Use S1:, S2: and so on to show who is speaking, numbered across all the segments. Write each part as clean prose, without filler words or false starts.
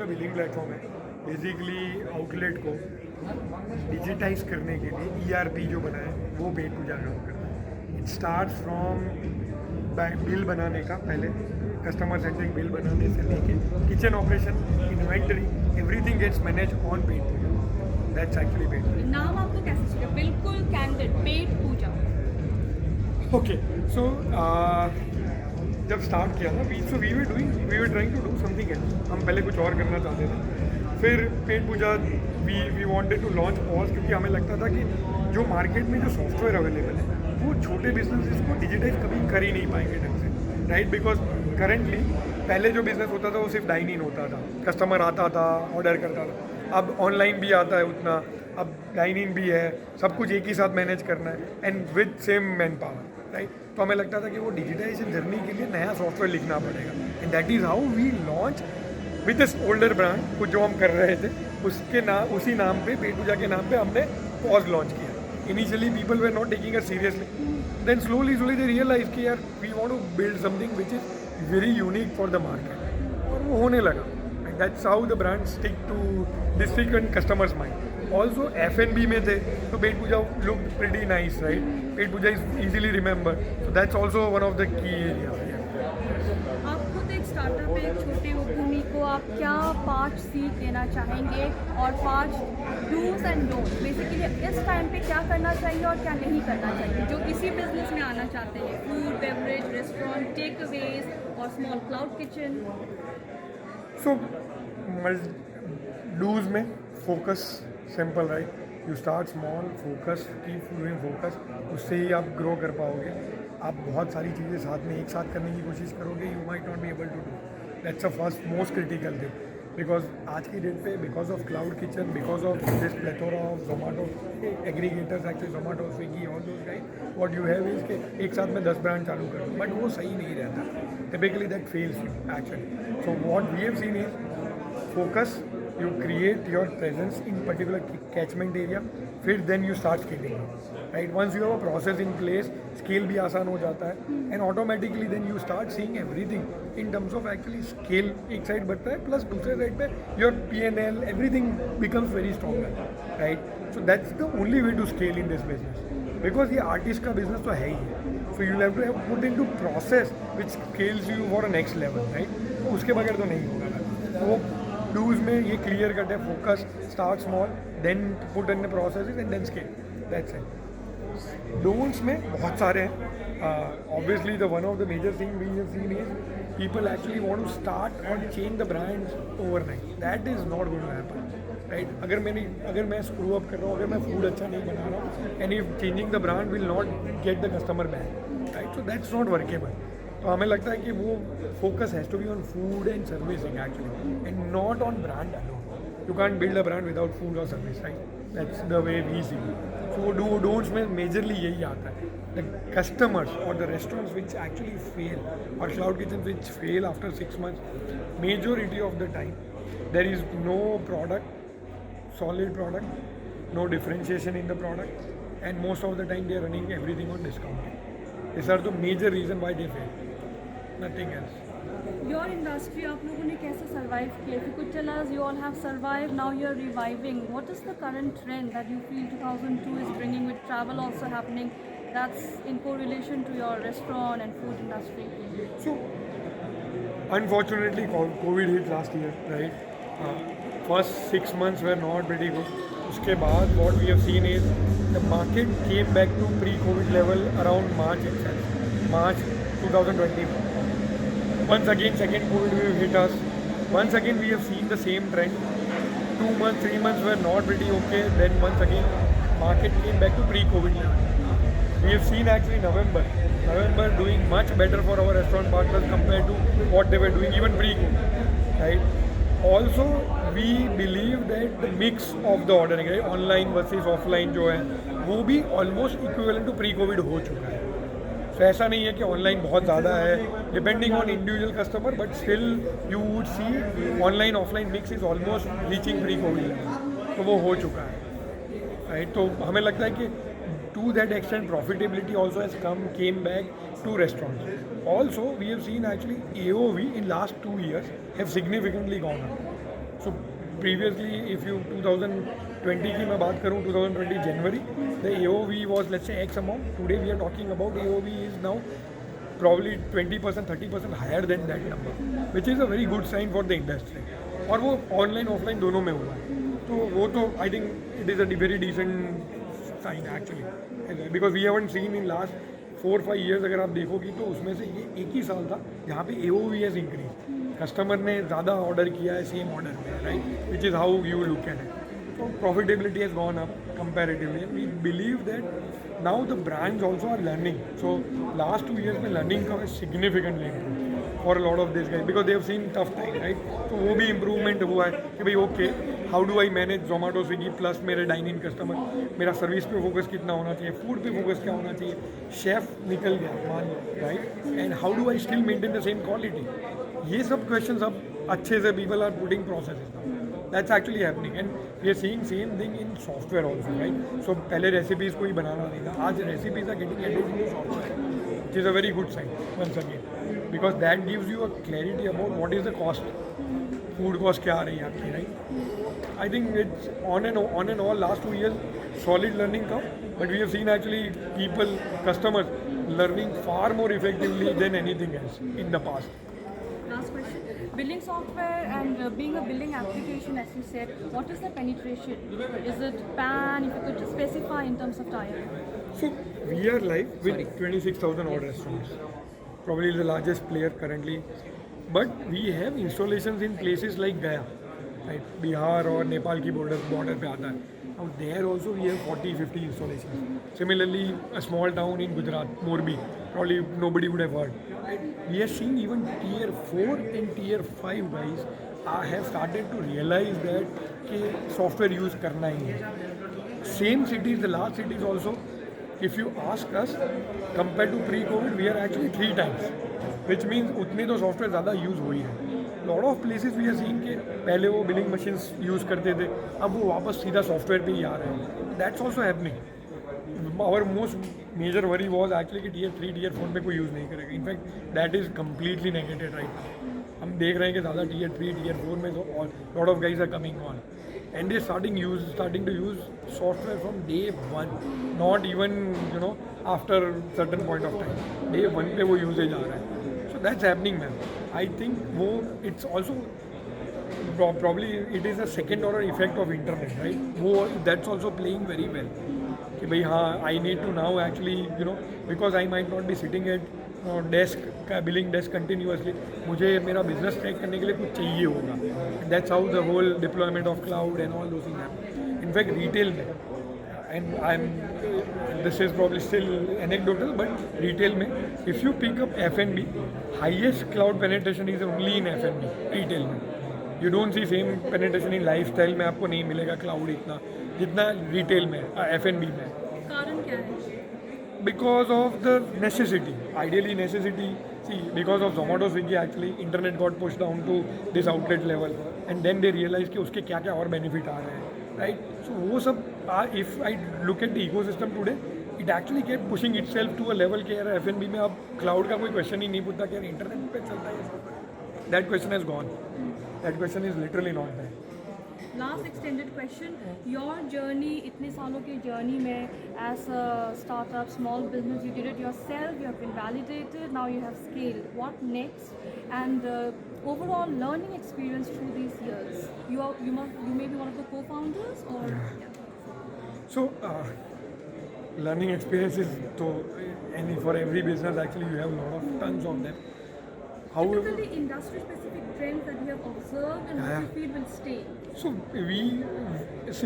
S1: Billing platform है, basically outlet को digitise करने के लिए ERP जो बना है वो पेट पूजा काम करता है। इट स्टार्ट फ्रॉम बिल बनाने का, पहले कस्टमर सेंट्रिक बिल बनाने से लेके kitchen operation, inventory, everything gets manage on Pet Pooja. That's actually Pet Pooja.
S2: नाम आपको कैसे सूझा? बिल्कुल कैंडिड, पेट पूजा।
S1: ओके, सो जब स्टार्ट किया था we were trying to do something else. हम पहले कुछ और करना चाहते थे, फिर Pet Pooja we wanted to launch pause, क्योंकि हमें लगता था कि जो मार्केट में जो सॉफ्टवेयर अवेलेबल है वो छोटे बिजनेसेस को डिजिटाइज कभी कर ही नहीं पाएंगे ढंग से, राइट? बिकॉज करेंटली पहले जो बिजनेस होता था वो सिर्फ डाइन इन होता था, कस्टमर आता था, ऑर्डर करता था। अब ऑनलाइन भी आता है उतना, अब डाइन इन भी है, सब कुछ एक ही साथ मैनेज करना है and with same man power, right? तो हमें लगता था कि वो डिजिटाइजेशन जर्नी के लिए नया सॉफ्टवेयर लिखना पड़ेगा, and that is how we launch with this older brand. कुछ जो हम कर रहे थे उसके नाम, उसी नाम पे, पेट पूजा के नाम पे हमने पॉज लॉन्च किया। Initially people were not taking us seriously, then slowly they realise कि यार we want to build something which is very unique for the market, और वो होने लगा। And that's how the brand stick to district and customers mind. Also F&B में थे तो Pet Pooja look pretty nice, right? Pet Pooja is easily remember, so that's also one of the की area.
S2: आप खुद एक स्टार्टअप है, एक छोटे उद्यमी को आप क्या 5 सीख देना चाहेंगे और 5 डूज एंड डोंट्स, बेसिकली इस टाइम पे क्या करना चाहिए और क्या नहीं करना चाहिए, जो इसी बिजनेस में आना चाहते हैं, food, beverage, restaurant, takeaways और small cloud kitchen?
S1: So does में focus, simple, right? You start small, focus, keep doing focus, उससे ही आप ग्रो कर पाओगे। आप बहुत सारी चीज़ें साथ में एक साथ करने की कोशिश करोगे, you might not be able to do. That's a first most critical thing, because आज की डेट पे because of cloud kitchen, because of this plethora of Zomato aggregators, actually Zomato, Swiggy, all those guys, what you have is के एक साथ में 10 brand चालू करो, but वो सही नहीं रहता। Typically that fails you actually. So what we have seen is focus, you create your presence in particular catchment area, फिर then you start scaling, right? Once you have a process in place, scale भी आसान हो जाता है, and automatically then you start seeing everything in terms of actually scale एक side बढ़ता है, plus दूसरे साइड पे your P&L, everything becomes very stronger, right? So that's the only way to scale in this business, because ये artist का business तो है ही है, so you have to have put into process which scales you for a next level, right? उसके बगैर तो नहीं होगा। वो डूज में ये क्लियर कट है, focus, start small, then put in processes and then scale, that's it. Don'ts में बहुत सारे हैं। Obviously the one of the major thing we have seen is people actually want to start और change the brands overnight, that is not going to happen, right? अगर मैं screw up कर रहा हूँ, अगर मैं फूड अच्छा नहीं बना रहा हूँ, and if changing the brand will not get the customer back, right? So that's not workable. तो हमें लगता है कि वो focus has to be on food and servicing actually, and not on brand alone. You can't build a brand without food और service, right? That's the way we see. So वो do don'ts में majorly यही आता है, the customers और the restaurants which actually fail और cloud kitchen which fail after 6 months, majority of the time there is no product, solid product, no differentiation in the product, and most of the time they are running everything on discounting. These are the major reason why they fail, nothing else.
S2: Your industry आप लोगों ने कैसे survive किया? If you could tell us, you all have survived, now you're reviving. What is the current trend that you feel 2002 is bringing, with travel also happening, that's in correlation to your restaurant and food industry?
S1: So unfortunately COVID hit last year, right? First 6 months were not pretty good. उसके बाद what we have seen is the market came back to pre-COVID level around March itself, March 2020. Once again, second COVID wave hit us. Once again, we have seen the same trend. 2 months, 3 months were not pretty okay. Then once again, market came back to pre-COVID level. We have seen actually November doing much better for our restaurant partners compared to what they were doing even pre-COVID, right? Also, we believe that the mix of the ordering, right, online versus offline जो है, वो भी almost equivalent to pre-COVID हो चुका है। तो ऐसा नहीं है कि ऑनलाइन बहुत ज़्यादा है, depending on individual customer, but still you would see online offline mix is almost reaching pre Covid level, तो वो हो चुका है, राइट? तो हमें लगता है कि to that extent profitability also has came back to restaurants. Also we have seen actually AOV in last 2 years have significantly gone up. So previously, if you 2020 की मैं बात करूँ, 2020 January, the AOV was let's say X amount. Today we are talking about AOV is now probably 20%, 30% higher than that number, which is a very good sign for the industry. और वो online offline दोनों में हुआ है, तो वो तो I think it is a very decent sign actually, because we haven't seen in last 4-5 years अगर आप देखोगी तो उसमें से ये एक ही साल था जहाँ पे AOV हैज़ इंक्रीज, कस्टमर ने ज़्यादा ऑर्डर किया है सेम ऑर्डर में, right, which is how you look at it. So profitability has gone up comparatively, and we believe that now the brands also are learning. So last 2 years में learning curve is significantly improved for a lot of these guys because they have seen tough time, right? तो वो भी improvement हुआ है कि भाई okay, how do I manage Zomato, Swiggy plus मेरे dine in customer, मेरा सर्विस पे फोकस कितना होना चाहिए, फूड पे फोकस क्या होना चाहिए, शेफ निकल गया मान लो, right, and how do I still maintain the same quality. ये सब क्वेश्चंस अब अच्छे से people are putting processes. That's actually happening, and we are seeing same thing in software also, right? So पहले recipes कोई बनाना नहीं था, आज recipes are getting added into software, which is a very good sign once again, because that gives you a clarity about what is the cost, food cost क्या आ रही है आपकी, right? I think it's on and all last 2 years solid learning curve, but we have seen actually people, customers learning far more effectively than anything else in the past.
S2: Last question. Billing software and being a billing application, as you said, what is the penetration? Is it pan? If you could just specify in terms of tie-up.
S1: So we are live with 26,000 odd restaurants, probably the largest player currently. But we have installations in places like Gaya, right? Bihar or Nepal की border पे आता है. Now there also we have 40-50 installations. Similarly, a small town in Gujarat, Morbi, probably nobody would have heard. We are seeing even tier 4 and tier 5 guys have started to realize that कि software use करना ही है. Same cities, the large cities also, if you ask us, compared to pre-COVID, we are actually 3 times, which means उतने तो software ज़्यादा use हुई है. Lot of places we are seeing कि पहले वो billing machines use करते थे, अब वो वापस सीधा software पे ही आ रहे हैं. That's also happening. Our most major worry was actually कि tier 3, tier 4 में कोई यूज़ नहीं करेगा. In fact that is completely negated right now. हम देख रहे हैं कि ज़्यादा tier 3, tier 4 में तो lot of guys are coming on, and they're starting to use software from day one, not even after certain point of time. Day 1 पे वो usage आ रहा है. So that's happening, man. I think वो it's also probably it is a second order effect of internet, right? वो that's also playing very well. कि भाई हाँ, I need to now actually because I might not be sitting at desk का billing desk continuously, मुझे मेरा business track करने के लिए कुछ चाहिए होगा. That's how the whole deployment of cloud and all those things. In fact retail में, and I am this is probably still anecdotal, but retail में if you pick up F&B, highest cloud penetration is only in F&B retail में. You don't see same penetration in lifestyle में, आपको नहीं मिलेगा cloud इतना जितना retail में, F&B में.
S2: कारण क्या है?
S1: Because of the necessity, ideally necessity. See, because of Zomato, Swiggy, actually internet got pushed down to this outlet level, and then they realized कि उसके क्या क्या और benefit आ रहे हैं, right? So वो सब, if I look at the ecosystem today, it actually kept pushing itself to a level कि यार F&B में अब cloud का कोई question ही नहीं पूछता कि यार internet पे चलता है. That question has gone. That question is literally not there.
S2: Last extended question, your journey, इतने सालों की journey में as a startup, small business, you did it yourself, you have been validated, now you have scaled. What next? And overall learning experience through these years. You may be one of the co-founders or yeah.
S1: So learning experiences, so and for every business actually you have a lot of tons of them. However,
S2: Typically industry specific trends that you have observed and what you feel will stay.
S1: So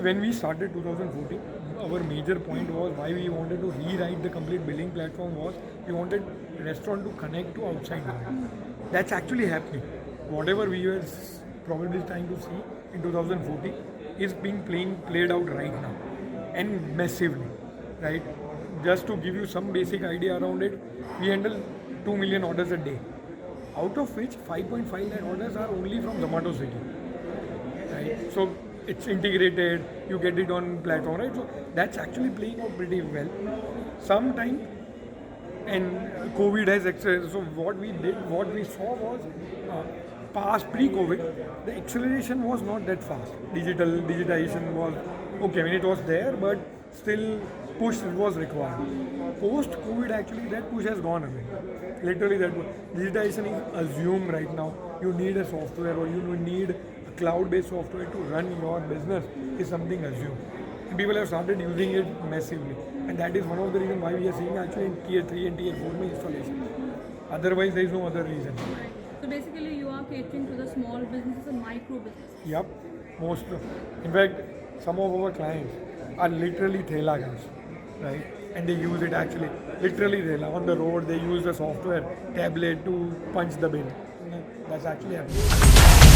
S1: when we started 2014, our major point was why we wanted to rewrite the complete billing platform was we wanted restaurant to connect to outside world. That's actually happening. Whatever we were probably trying to see in 2014 is being played out right now, and massively, right? Just to give you some basic idea around it, we handle 2 million orders a day, out of which 5.5 lakh orders are only from Zomato, Swiggy. Right? So it's integrated, you get it on platform, right? So that's actually playing out pretty well. Sometime, and COVID has access. So what we saw was past pre-COVID, the acceleration was not that fast. Digitization was okay. I mean, it was there, but still push was required. Post-COVID, actually, that push has gone away. Literally, digitization is assumed right now. You need a software or you need a cloud-based software to run your business is something assumed. And people have started using it massively, and that is one of the reasons why we are seeing actually in tier 3 and tier 4 installation. Otherwise, there is no other reason.
S2: So basically, you are catering to the small businesses and micro businesses.
S1: Yup, most. In fact, some of our clients are literally thela guys, right? And they use it actually, literally thela. On the road, they use the software tablet to punch the bin. That's actually happening.